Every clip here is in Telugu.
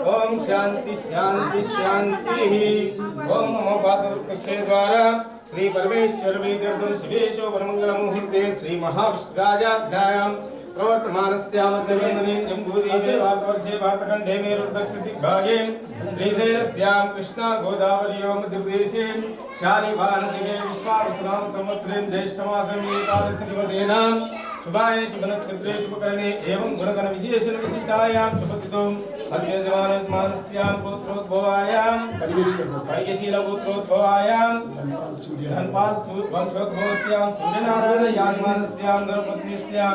ओम शांति शांति शांति। ओम नमो पादवृक्षे द्वारा श्री परमेश्वर वेदर्दम शिवेशो परमंगल मुहूर्ते श्री महाविष्णुराजाज्ञायां प्रवर्तमानस्यामध्यवर्णने जम्बूद्वीपे भारतवर्षे भारतखण्डे मेरुदक्षिणदिग्भागे श्रीशैलस्यां कृष्णा गोदावर्यो मध्यप्रदेशे शालिवाहनदिने विश्वावसुनाम संवत्सरे ज्येष्ठमासं एकादशदिवसेनां शुभाय शुभनक्षत्रे शुभकरणे एवं गुणगण विशेषण विशिष्टायां शुभतिथौ अस्य जमानस्यां पुत्रोद्भवायां परिगशील पुत्रोद्भवायां धनपाल वंशोद्भवस्यां सूर्यनारायण याजमानस्यां धर्मपत्नीस्यां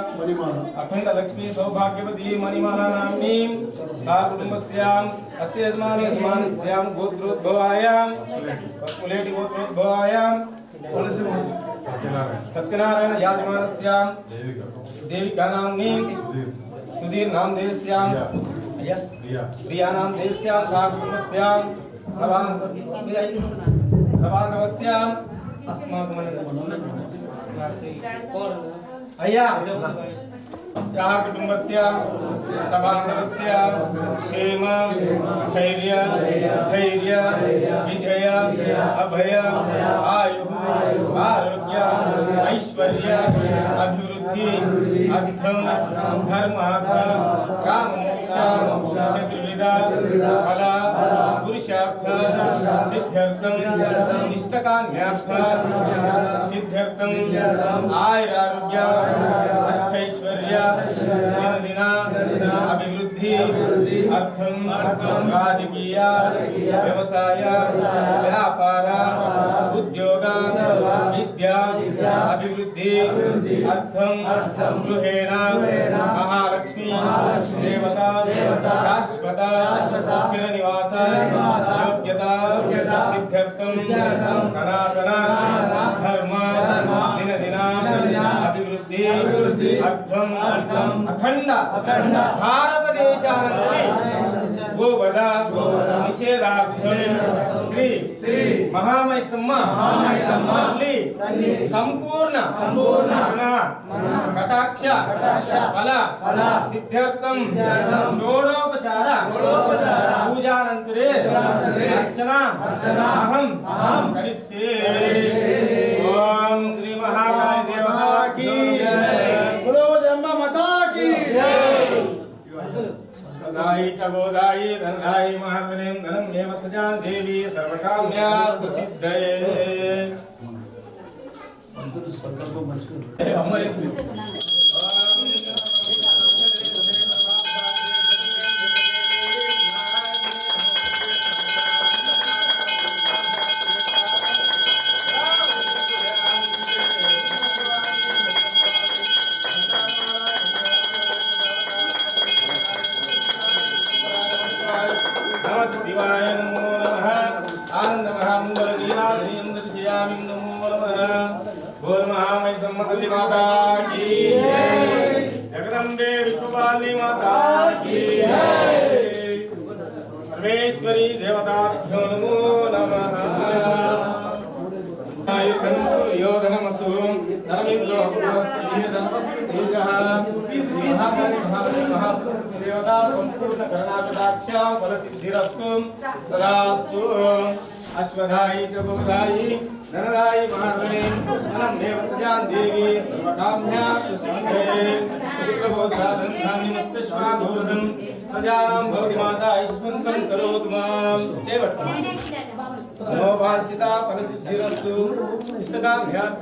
अखंड लक्ष्मी सौभाग्यवती मणिमाला नाम्नीं सा कुटुंबस्यां अस्य यजमानस्यां गोत्रोद्भवायां कुलेटी गोत्रोद्भवायां सत्यनारायण याजमानस्यां देविका नाम्नीं सुधीर नामदेवस्यां प्रिया नामदेवस्यां सा कुटुंबस्यां सभानवस्यां सह कुटुंबस्य सभानवस्य क्षेम स्थैर्य धैर्य विजय अभय आयु आरोग्य ऐश्वर्य अभिवृद्धि अर्थम धर्मार्थ काम मोक्ष चतुर्विधा फला पुरुषार्थ सिद्ध्यर्थम इष्टकाम्यार्थ सिद्ध्यर्थम आयुरारोग्य अष्टैश्वर्य दिन अभिवृद्धि अर्थम राजकीय व्यवसाय व्यापार उद्योग विद्या अभिवृद्धि अर्थम गृहेण महालक्ष्मी देवता शाश्वत स्थिर निवास योग्यता सिद्ध्यर्थम सनातन धर्म दिन दिन अभिवृद्धि अर्थम अखंड भारत देशानंतरी गोवध निषेधार्थम श्री महामहिषम्मा संपूर्ण कटाक्ष फल सिद्ध्यर्थम षोडोपचार पूजानंतरे अर्चना अहम करिष्ये। ओम श्री महाकाली देवता की बोलो जम्बा माता की दाई चगोदाई धनदाई महात्मनें धनम एव सजान देवी सर्वकाम्यार्थ सिद्धये। अंतु संकल्प मंचिदे अम्मा माता की जगदम्बे विश्वपालिनी माता की सर्वेश्वरी देवताभ्यो नमो नमः। योधनमसु धर्मेन्द्रो धनपस्तेजः महासरस्वती देवता संपूर्ण करणाकटाक्षां फलसिद्धिरस्तु तदास्तु। अश्वधाई च गोधाई धनदाई महात्मने धनम देव सजान देवी सर्वकाम्यार्थ सिद्धये। चित्रबोधानं धान्यमस्तश्वाघोरदं प्रजानां भवति माता ऐश्वन्तं करोतु मां जयवट् मनोवाञ्छिता फलसिद्धिरस्तु इष्टकाम्यार्थ।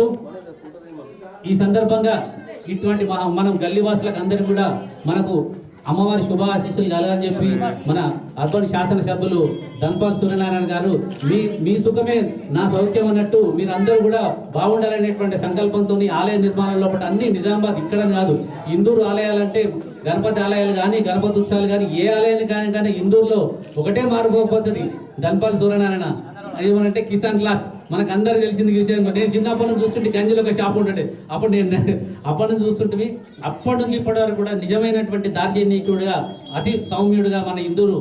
మరియు ఈ సందర్భంగా ఇటువంటి మనం గల్లీవాసులకు అందరికీ కూడా మనకు అమ్మవారి శుభ ఆశీస్సులు కలగాలని చెప్పి మన అర్బన్ శాసనసభ్యులు ధన్పాల్ సూర్యనారాయణ గారు మీ సుఖమే నా సౌఖ్యం అన్నట్టు మీరందరూ కూడా బాగుండాలనేటువంటి సంకల్పంతో ఆలయ నిర్మాణం లోపల అన్ని నిజామాబాద్ ఇక్కడ కాదు, ఇందూరు ఆలయాలంటే గణపతి ఆలయాలు కానీ గణపతి ఉత్సవాలు కానీ ఏ ఆలయాన్ని కానీ ఇందూరులో ఒకటే మార్పు పద్ధతి ధన్పాల్ సూర్యనారాయణ ఏమనంటే కిసాన్ క్లాత్ మనకు అందరు తెలిసింది విషయం. నేను చిన్నప్పటి నుంచి చూస్తుంటే గంజిలో ఒక షాప్ ఉంటుండే, అప్పుడు నేను అప్పటి నుంచి చూస్తుంటే అప్పటి నుంచి ఇప్పటి వరకు కూడా నిజమైనటువంటి దార్శనికుడిగా అతి సౌమ్యుడిగా మన ఇందూరు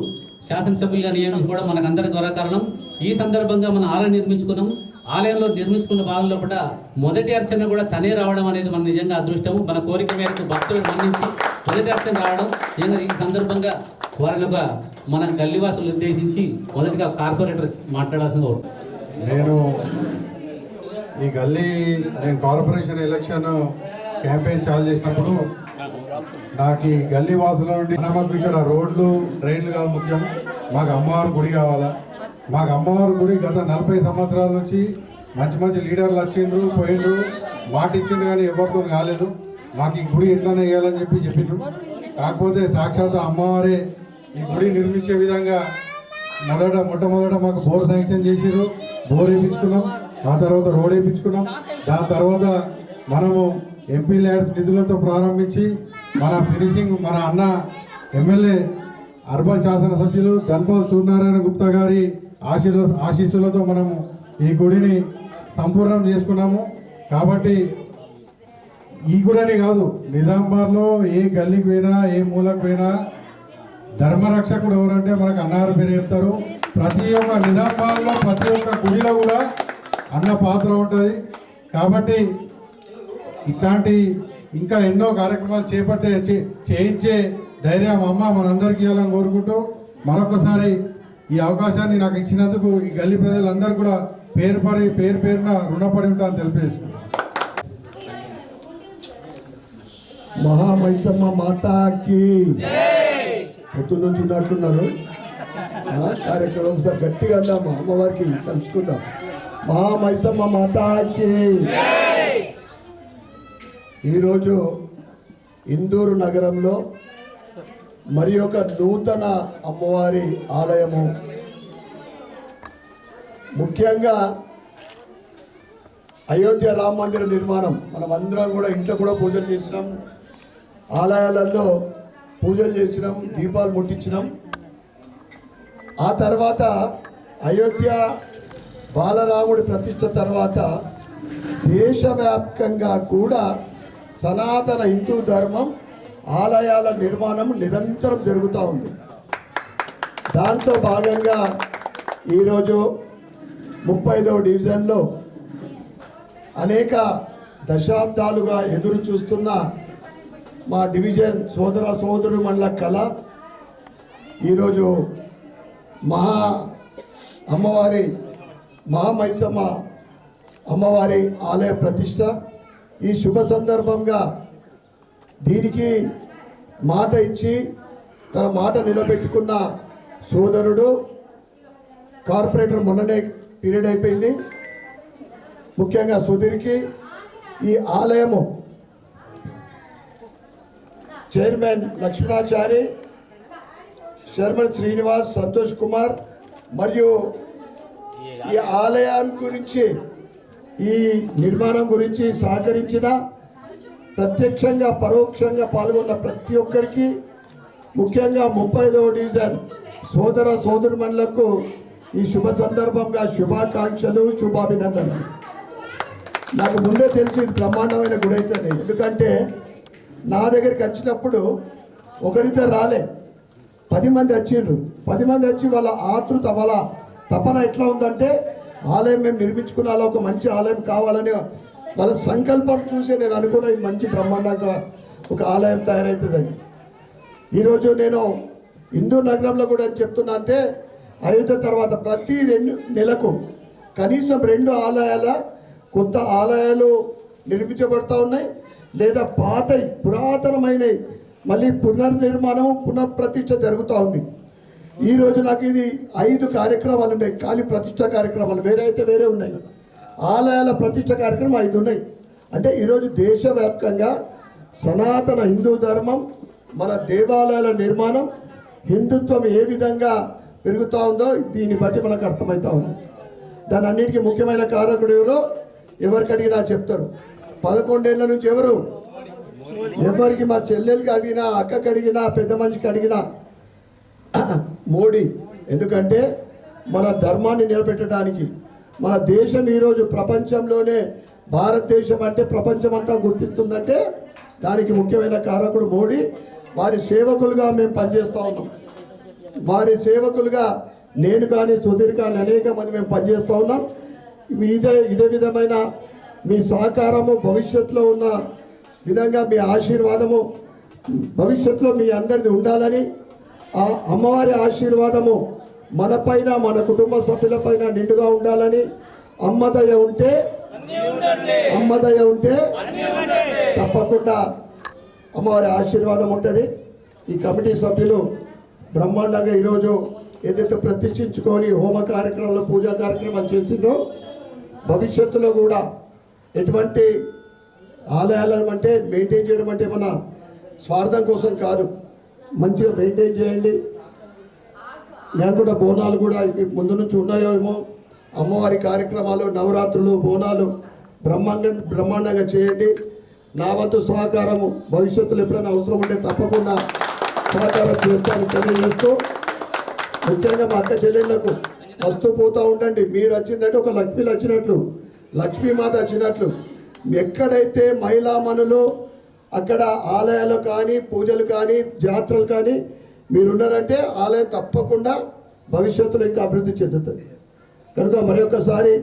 శాసనసభ్యులుగా నియమించుకోవడం మనకు అందరికి గౌరవకారణం. ఈ సందర్భంగా మనం ఆలయం నిర్మించుకున్నాం. ఆలయంలో నిర్మించుకున్న భాగంలో కూడా మొదటి అర్చన కూడా తనే రావడం అనేది మన నిజంగా అదృష్టం. మన కోరిక మేరకు భక్తులు మన్నించి మొదటి అర్చన రావడం నిజంగా ఈ సందర్భంగా వారిని ఒక మన గల్లీవాసులు ఉద్దేశించి మొదటిగా కార్పొరేటర్ మాట్లాడాల్సిందిగా ఉంటుంది. నేను కార్పొరేషన్ ఎలక్షన్ క్యాంపెయిన్ చాలు చేసినప్పుడు నాకు ఈ గల్లీ వాసుల నుండి మాకు ఇక్కడ రోడ్లు ట్రైన్లు కాదు ముఖ్యం, మాకు అమ్మవారి గుడి కావాలా. మాకు అమ్మవారి గుడి గత 40 సంవత్సరాల నుంచి మంచి మంచి లీడర్లు వచ్చిండ్రు పోయిండ్రు, మాట ఇచ్చిండ్రు కానీ ఎవరితో కాలేదు. మాకు ఈ గుడి ఎట్లనే వేయాలని చెప్పిండ్రు. కాకపోతే సాక్షాత్ అమ్మవారే ఈ గుడి నిర్మించే విధంగా మొట్టమొదట మాకు బోర్ శాంక్షన్ చేసిర్రు, బోర్ వేయించుకున్నాం. ఆ తర్వాత రోడ్ వేయించుకున్నాం. దాని తర్వాత మనము ఎంపీ ల్యాడ్స్ నిధులతో ప్రారంభించి మన ఫినిషింగ్ మన అన్న ఎమ్మెల్యే అర్బన్ శాసనసభ్యులు ధన్పాల్ సూర్యనారాయణ గుప్తా గారి ఆశీస్సులతో మనము ఈ గుడిని సంపూర్ణం చేసుకున్నాము. కాబట్టి ఈ గుడని కాదు, నిజామాబాద్లో ఏ గల్లీకి పోయినా ఏ మూలకు పోయినా ధర్మరక్షకుడు ఎవరంటే మనకు అన్నారు పేరు చెప్తారు. ప్రతి ఒక్క నిజామాబాద్లో ప్రతి ఒక్క గుడిలో కూడా అన్న పాత్ర ఉంటుంది. కాబట్టి ఇట్లాంటి ఇంకా ఎన్నో కార్యక్రమాలు చేయించే ధైర్యం అమ్మ మనందరికీ ఇవ్వాలని కోరుకుంటూ మరొకసారి ఈ అవకాశాన్ని నాకు ఇచ్చినందుకు ఈ గల్లీ ప్రజలందరూ కూడా పేరున రుణపడి ఉంటాను తెలిపేసుకుంటాను. మహామైసమ్మ మాతాకి పొద్దు నుంచి ఉన్నట్లున్నారు కార్యక్రమం. ఒకసారి గట్టిగా అందాము, అమ్మవారికి తలుచుకుందాం. మహామైసమ్మ మాతాకి. ఈరోజు ఇందూరు నగరంలో మరి ఒక నూతన అమ్మవారి ఆలయము, ముఖ్యంగా అయోధ్య రామ మందిర నిర్మాణం. మనం అందరం కూడా ఇంట్లో కూడా పూజలు చేసినాం, ఆలయాలలో పూజలు చేసినాం, దీపాలు ముట్టించినాం. ఆ తర్వాత అయోధ్య బాలరాముడి ప్రతిష్ఠ తర్వాత దేశవ్యాప్తంగా కూడా సనాతన హిందూ ధర్మం ఆలయాల నిర్మాణం నిరంతరం జరుగుతూ ఉంది. దాంట్లో భాగంగా ఈరోజు 35వ డివిజన్లో అనేక దశాబ్దాలుగా ఎదురు చూస్తున్న మా డివిజన్ సోదరు మండల కళ ఈరోజు మహామైసమ్మ అమ్మవారి ఆలయ ప్రతిష్ట. ఈ శుభ సందర్భంగా దీనికి మాట ఇచ్చి తన మాట నిలబెట్టుకున్న సోదరుడు కార్పొరేటర్ మొన్ననే పీరియడ్ అయిపోయింది. ముఖ్యంగా సుధీర్కి ఈ ఆలయము చైర్మన్ లక్ష్మణాచారి, చైర్మన్ శ్రీనివాస్, సంతోష్ కుమార్ మరియు ఈ ఆలయం గురించి ఈ నిర్మాణం గురించి సహకరించిన ప్రత్యక్షంగా పరోక్షంగా పాల్గొన్న ప్రతి ఒక్కరికి, ముఖ్యంగా 35వ డివిజన్ సోదరుమణులకు ఈ శుభ సందర్భంగా శుభాకాంక్షలు, శుభాభినందనలు. నాకు ముందే తెలిసి బ్రహ్మాండమైన గుడి అవుతుంది. ఎందుకంటే నా దగ్గరికి వచ్చినప్పుడు ఒకరిద్దరు రాలే, 10 మంది వచ్చిండ్రు. 10 మంది వచ్చి వాళ్ళ ఆతృత వాళ్ళ తపన ఎట్లా ఉందంటే ఆలయం మేము నిర్మించుకున్న ఒక మంచి ఆలయం కావాలని వాళ్ళ సంకల్పం చూసి నేను అనుకున్న ఇది మంచి బ్రహ్మాండంగా ఒక ఆలయం తయారవుతుందని. ఈరోజు నేను హిందూ నగరంలో కూడా చెప్తున్నా అంటే అయోధ్య తర్వాత ప్రతి 2 నెలలకు కనీసం 2 ఆలయాల కొత్త ఆలయాలు నిర్మించబడుతూ ఉన్నాయి, లేదా పాత పురాతనమైనవి మళ్ళీ పునర్నిర్మాణం పునఃప్రతిష్ఠ జరుగుతూ ఉంది. ఈరోజు నాకు ఇది 5 కార్యక్రమాలు ఉన్నాయి, ఖాళీ ప్రతిష్ఠ కార్యక్రమాలు వేరే అయితే వేరే ఉన్నాయి. ఆలయాల ప్రతిష్ట కార్యక్రమం 5 ఉన్నాయి. అంటే ఈరోజు దేశవ్యాప్తంగా సనాతన హిందూ ధర్మం, మన దేవాలయాల నిర్మాణం, హిందుత్వం ఏ విధంగా పెరుగుతూ ఉందో దీన్ని బట్టి మనకు అర్థమవుతా ఉంది. దాని అన్నిటికీ ముఖ్యమైన కారకుడు ఎవరికి అడిగినా చెప్తారు. 11 ఏళ్ళ నుంచి ఎవరికి మా చెల్లెలకి అడిగినా, అక్కకి అడిగినా, పెద్ద మనిషికి అడిగినా మోడీ. ఎందుకంటే మన ధర్మాన్ని నిలబెట్టడానికి, మన దేశం ఈరోజు ప్రపంచంలోనే, భారతదేశం అంటే ప్రపంచమంతా గుర్తిస్తుందంటే దానికి ముఖ్యమైన కారకుడు మోడీ. వారి సేవకులుగా మేము పనిచేస్తూ ఉన్నాం. వారి సేవకులుగా నేను కానీ, సుధీర్ కానీ అనేక మంది మేము పనిచేస్తూ ఉన్నాం. ఇదే విధమైన మీ సహకారము, భవిష్యత్తులో ఉన్న విధంగా మీ ఆశీర్వాదము భవిష్యత్తులో మీ అందరిది ఉండాలని, ఆ అమ్మవారి ఆశీర్వాదము మనపైన, మన కుటుంబ సభ్యులపైన నిండుగా ఉండాలని, అమ్మదయ ఉంటే తప్పకుండా అమ్మవారి ఆశీర్వాదం ఉంటుంది. ఈ కమిటీ సభ్యులు బ్రహ్మాండంగా ఈరోజు ఏదైతే ప్రతిష్ఠించుకొని హోమ కార్యక్రమాలు, పూజా కార్యక్రమాలు చేసిండ్రో, భవిష్యత్తులో కూడా ఎటువంటి ఆలయాలను అంటే మెయింటైన్ చేయడం అంటే మన స్వార్థం కోసం కాదు, మంచిగా మెయింటైన్ చేయండి. నేను కూడా బోనాలు కూడా ముందు నుంచి ఉన్నాయో ఏమో, అమ్మవారి కార్యక్రమాలు, నవరాత్రులు, బోనాలు బ్రహ్మాండంగా చేయండి. నా వంతు సహకారము భవిష్యత్తులో ఎప్పుడైనా అవసరం ఉంటే తప్పకుండా సహకారం చేస్తాను తెలియజేస్తూ, ముఖ్యంగా మా అక్క చెల్లెళ్లకు వస్తూ పోతూ ఉండండి. మీరు వచ్చిందంటే ఒక లక్ష్మీలు వచ్చినట్లు, లక్ష్మీమాత వచ్చినట్లు. ఎక్కడైతే మహిళామణులు అక్కడ ఆలయాలు కానీ, పూజలు కానీ, జాతరలు కానీ మీరున్నారంటే ఆలయం తప్పకుండా భవిష్యత్తులో ఇంకా అభివృద్ధి చెందుతుంది. కనుక మరొకసారి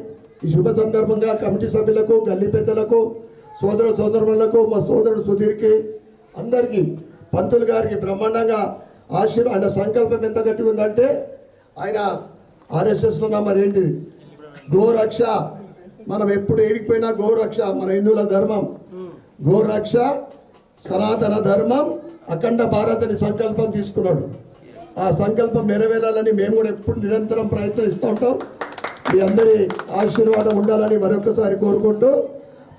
ఈ శుభ సందర్భంగా కమిటీ సభ్యులకు, గల్లీ పెద్దలకు, సోదరులకు, మా సోదరుడు సుధీర్కి, అందరికీ, పంతులు గారికి బ్రహ్మాండంగా ఆయన సంకల్పం ఎంత గట్టిగా ఉందంటే, ఆయన ఆర్ఎస్ఎస్లో మరి ఏంటిది గోరక్ష, మనం ఎప్పుడు ఏడికిపోయినా గోరక్ష, మన హిందువుల ధర్మం గోరక్ష, సనాతన ధర్మం, అఖండ భారత్ అని సంకల్పం తీసుకున్నాడు. ఆ సంకల్పం నెరవేరాలని మేము కూడా ఎప్పుడు నిరంతరం ప్రయత్నిస్తూ ఉంటాం. మీ అందరి ఆశీర్వాదం ఉండాలని మరొకసారి కోరుకుంటూ,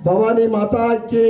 భవానీ మాతాకి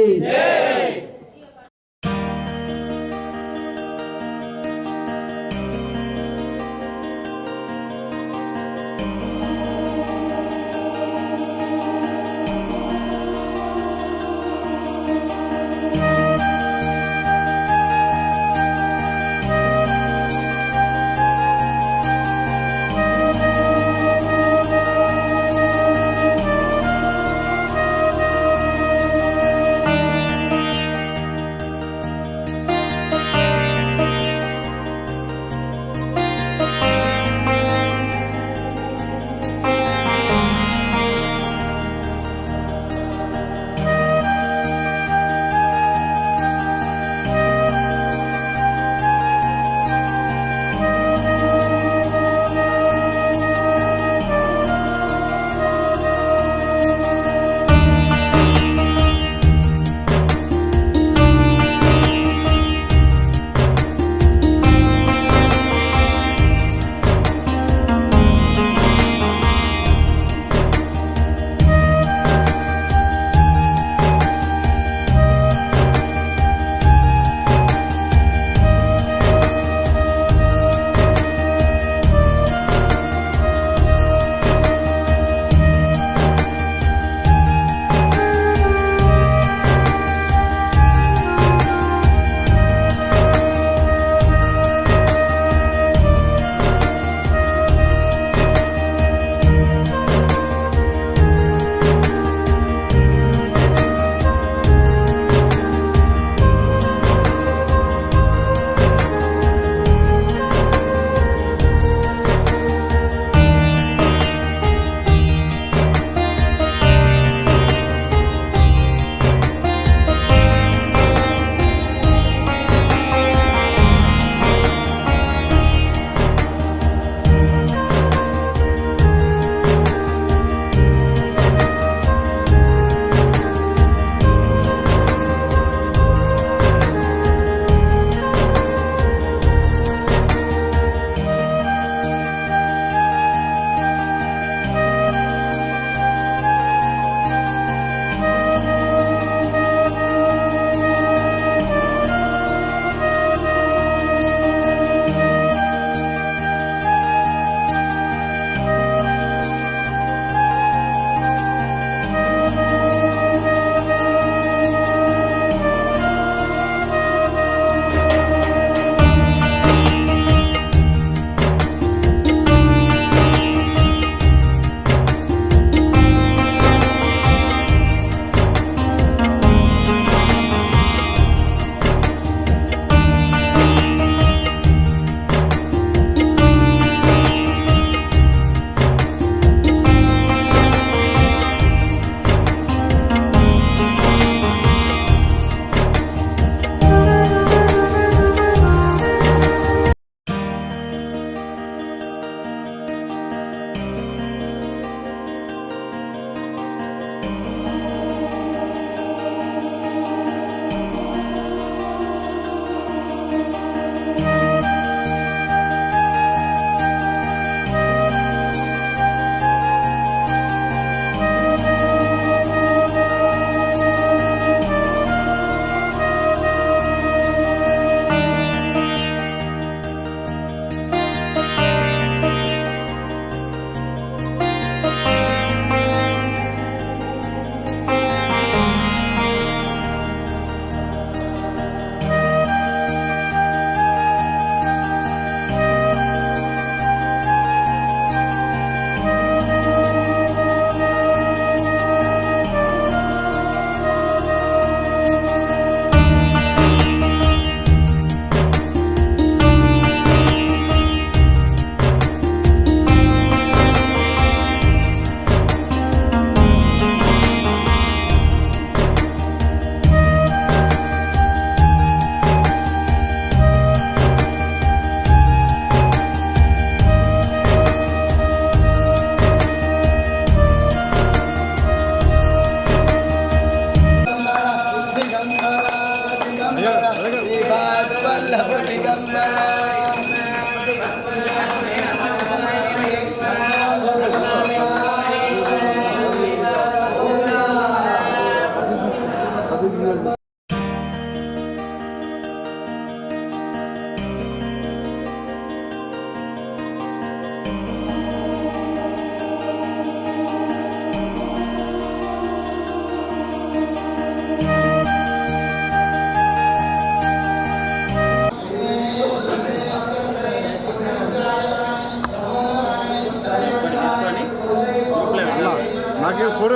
నాకు ఫోటో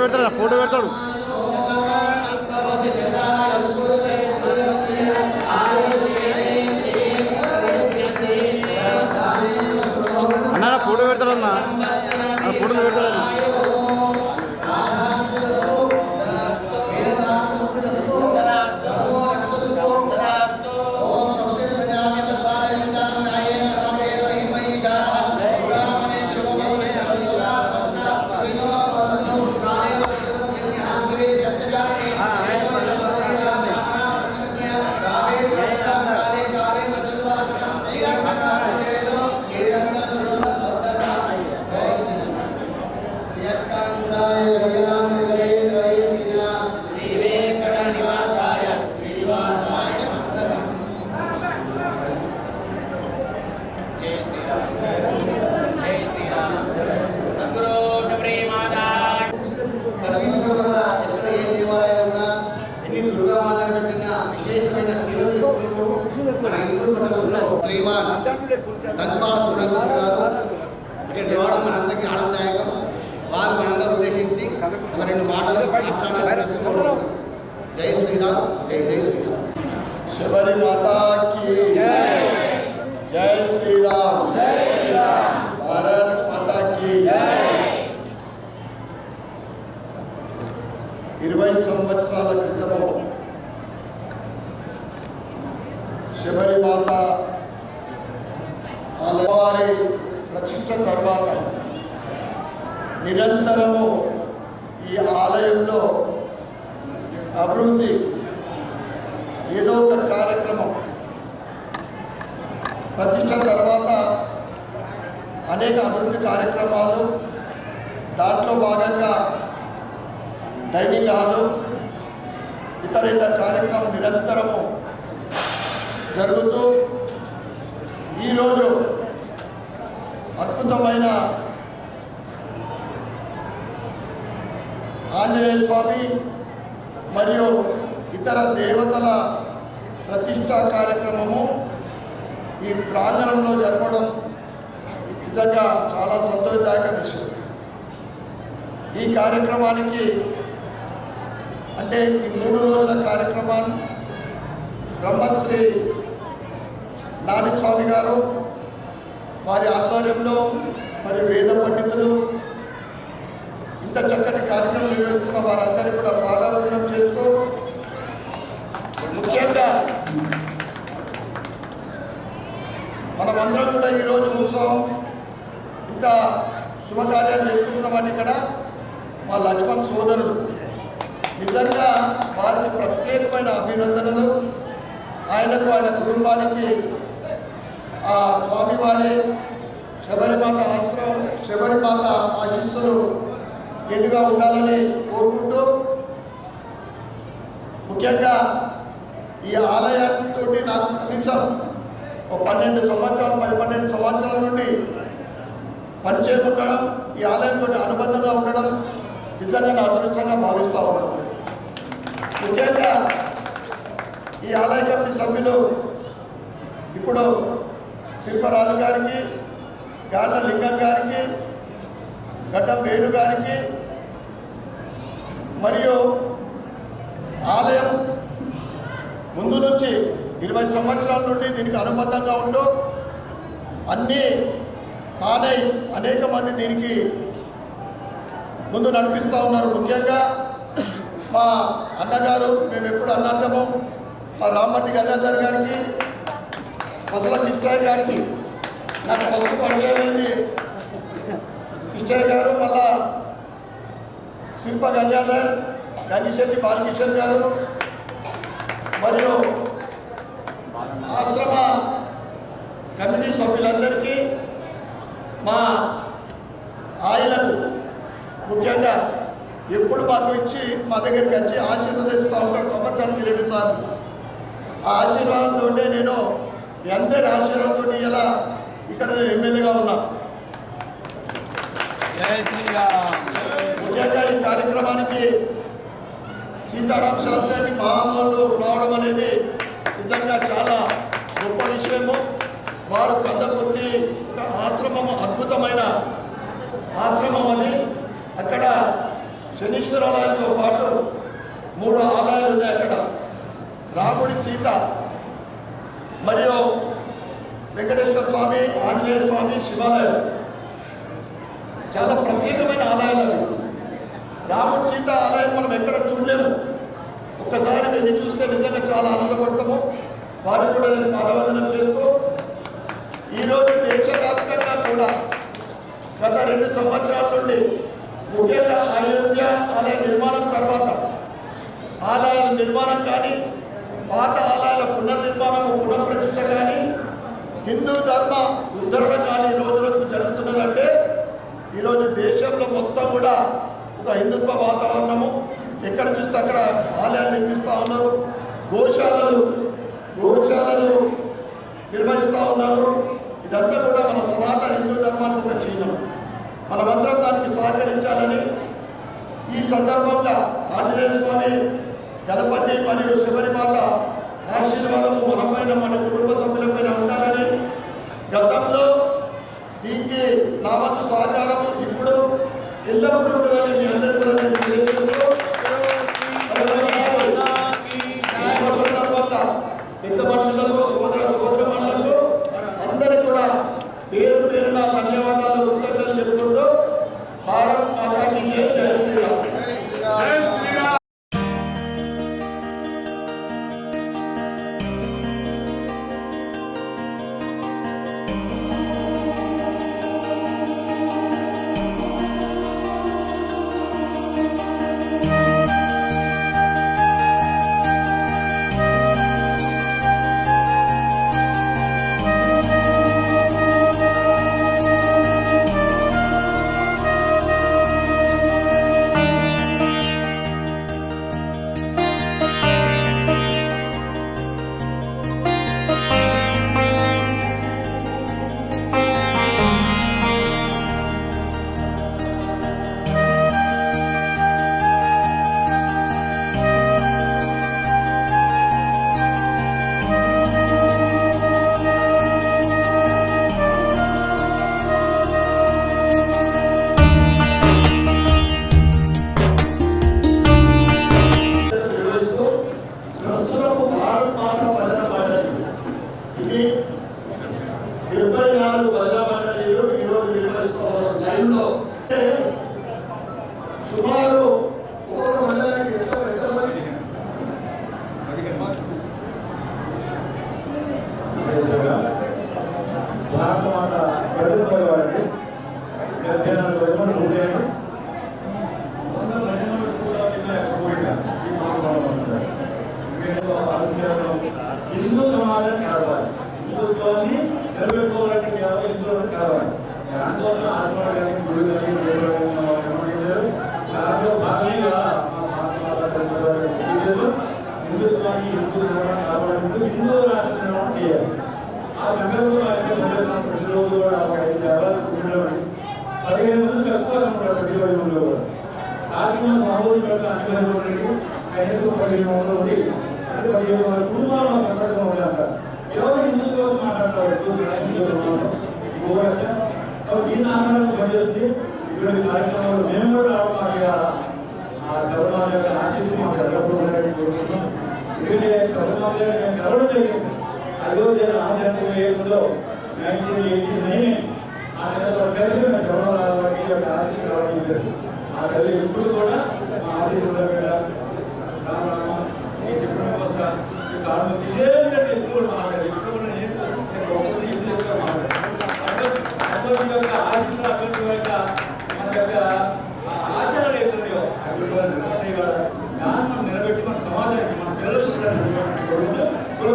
పెడతాడు అన్న ఫోటో పెడతాడన్నా ఫోటో పెడతాడన్నా విశేషమైన సేవ చేసుకుంటూ మన హిందూ మఠంలో శ్రీమాన్ ధన్పాల్ గారు ఇక్కడ రావడం మనందరికీ ఆనందదాయకం. వారు మనందరూ ఉద్దేశించి ఒక 2 మాటలు మాట్లాడాలని చెప్పుకోవడం. జై శ్రీరామ్, జై జై శ్రీరామ్. శబరి మాతాకి జై శ్రీరామ్, భారత్ మాతాకి 20 సంవత్సరాల క్రితము శబరిమాత ఆలవారి ప్రతిష్ఠ తర్వాత నిరంతరము ఈ ఆలయంలో అభివృద్ధి ఏదో ఒక కార్యక్రమం ప్రతిష్ఠ తర్వాత అనేక అభివృద్ధి కార్యక్రమాలు, దాంట్లో భాగంగా డైనింగ్ హాలు, ఇతర కార్యక్రమం నిరంతరము జరుగుతూ ఈరోజు అద్భుతమైన ఆంజనేయ స్వామి మరియు ఇతర దేవతల ప్రతిష్టా కార్యక్రమము ఈ ప్రాంగణంలో జరపడం నిజంగా చాలా సంతోషదాయక విషయం. ఈ కార్యక్రమానికి అంటే ఈ 3 రోజుల కార్యక్రమాన్ని బ్రహ్మశ్రీ నానిస్వామి గారు వారి ఆధ్వర్యంలో మరియు వేద పండితులు ఇంత చక్కటి కార్యక్రమం నిర్వహిస్తున్న వారందరికీ కూడా పాదావందనం చేస్తూ, ముఖ్యంగా మనమందరం కూడా ఈరోజు ఉత్సవం ఇంత శుభకార్యాలు చేసుకుంటున్నామండి. ఇక్కడ మా లక్ష్మణ్ సోదరుడు నిజంగా వారికి ప్రత్యేకమైన అభినందనలు. ఆయనకు, ఆయన కుటుంబానికి ఆ స్వామివారి శబరిమాత ఆశ్రమం, శబరిమాత ఆశీస్సులు నిండుగా ఉండాలని కోరుకుంటూ, ముఖ్యంగా ఈ ఆలయంతో నాకు కనీసం ఒక 12 సంవత్సరాల నుండి పరిచయం ఉండడం, ఈ ఆలయంతో అనుబంధంగా ఉండడం నిజంగా నా అదృష్టంగా భావిస్తూ ఉన్నాను. ముఖ్యంగా ఈ ఆలయ కమిటీ సభ్యులు ఇప్పుడు శిల్పరాజు గారికి, గాండ్ల లింగం గారికి, గడ్డం వేణు గారికి మరియు ఆలయం ముందు నుంచి 20 సంవత్సరాల నుండి దీనికి అనుబంధంగా ఉంటూ అన్నీ తానే అనేక మంది దీనికి ముందు నడిపిస్తూ ఉన్నారు. ముఖ్యంగా మా అన్నగారు, మేము ఎప్పుడు అన్నంటాము, మా రామ్మూర్తి గంగాధర్ గారికి, మసల కిష్టయ్య గారికి నాకు ఫస్ట్ పరిచయమైంది కిష్టయ్య గారు, మళ్ళా శిల్ప గంగాధర్, గంగిశెట్టి బాలకిషన్ గారు మరియు ఆశ్రమ కమిటీ సభ్యులందరికీ, మా ఆయనకు ముఖ్యంగా ఎప్పుడు మాకు ఇచ్చి మా దగ్గరికి వచ్చి ఆశీర్వదిస్తూ ఉంటాడు సంవత్సరానికి 2 సార్లు. ఆ ఆశీర్వాదంతో నేను మీ అందరి ఆశీర్వాదంతో ఇలా ఇక్కడ నేను ఎమ్మెల్యేగా ఉన్నా. ముఖ్యంగా ఈ కార్యక్రమానికి సీతారాం శాస్త్రి గారి మహామహులు రావడం అనేది నిజంగా చాలా గొప్ప విషయము. వారు కందకొద్ది ఒక ఆశ్రమం, అద్భుతమైన ఆశ్రమం అది. అక్కడ శనీశ్వర ఆలయంతో పాటు 3 ఆలయాలు ఉన్నాయి. అక్కడ రాముడి, సీత మరియు వెంకటేశ్వర స్వామి, ఆంజనేయ స్వామి శివాలయం చాలా ప్రత్యేకమైన ఆలయాలు అవి. రాముడి, సీత ఆలయం మనం ఎక్కడ చూడలేము. ఒక్కసారి వెళ్ళి చూస్తే నిజంగా చాలా ఆనందపడతాము. వారికి కూడా నేను పాదవందనం చేస్తూ ఈరోజు దేశవ్యాప్తంగా కూడా గత 2 సంవత్సరాల నుండి ముఖ్యంగా అయోధ్య ఆలయ నిర్మాణం తర్వాత ఆలయాల నిర్మాణం కానీ, పాత ఆలయాల పునర్నిర్మాణం, పునఃప్రతిష్ఠ కానీ, హిందూ ధర్మ ఉద్ధరణ కానీ రోజు రోజుకు జరుగుతున్నదంటే ఈరోజు దేశంలో మొత్తం కూడా ఒక హిందుత్వ వాతావరణము. ఎక్కడ చూస్తే అక్కడ ఆలయాలు నిర్మిస్తూ ఉన్నారు, గోశాలలు నిర్వహిస్తూ ఉన్నారు. ఇదంతా కూడా మన సనాతన హిందూ ధర్మానికి ఒక చిహ్నం. మనమందరం దానికి సహకరించాలని ఈ సందర్భంగా ఆంజనేయ స్వామి, గణపతి మరియు శబరిమాత ఆశీర్వాదము మనపైన, మన కుటుంబ సభ్యులపైన ఉండాలని, గతంలో దీనికి నా వంతు సహకారము ఇప్పుడు ఎల్లప్పుడూ ఉంటుందని మీ అందరికీ కూడా నేను తెలియజేస్తూ సందర్భంగా పెద్ద మనుషులకు, సోదరమణులకు అందరికీ కూడా పేరు పేరున ధన్యవాదాలు, కృతజ్ఞతలు చెప్పుకుంటూ భారత్ మాతాకి జై, జై శ్రీరామ్. సుమారు ఒక్కొక్క మండలానికి ఎంతమంది భారతమాత ప్రజల వారికి హిందూ సమాజాన్ని కావాలి, హిందుత్వాన్ని నిలబెట్టుకోవాలంటే కేవలం హిందువులకు కావాలి. దాంతోనే ఆత్మగాని, గుడి కానీ, దాంట్లో భాగంగా హిందుత్వాన్ని, హిందూ ధర్మాన్ని కాపాడుకుంటూ హిందూ రాష్ట్ర నిర్మాణం చేయాలి. ఆ సందర్భంలో ప్రతిరోజు కూడా 15 మంది కలుపుకోవాలి ప్రతి రోజుల్లో కూడా. స్టార్టింగ్ మామూలు అనుగ్రహించబడి కనీసం 15 మంది ఉండి 15 కుటుంబాలు సందర్భంగా ఉంటారు. ఎవరు హిందువులు మాట్లాడతారు దీని ఆహారం పనిచేస్తుంది. ఇటువంటి కార్యక్రమాలు మేము కూడా రావడం ఆ శబరిమాల యొక్క ఆశీస్సు మాకు ఎల్లప్పుడూ కలవడం జరిగింది. అయోధ్య రామచంద్ర ఏదో 1989 ఆ కలిసి శబరిమాల యొక్క ఆశీస్సు రావడం జరిగింది. ఆ తల్లి ఇప్పుడు కూడా మా ఆశీస్సు ఇదే విధంగా ఎప్పుడు మాట్లాడారు. ఇప్పుడు కూడా నేను అటువంటి యొక్క ఆశీస్సు, అటువంటి యొక్క మన యొక్క ఆచారాలు ఏతున్నాయో దాన్ని మనం నిలబెట్టి మన సమాజానికి, మన పిల్లలకు కూడా కుల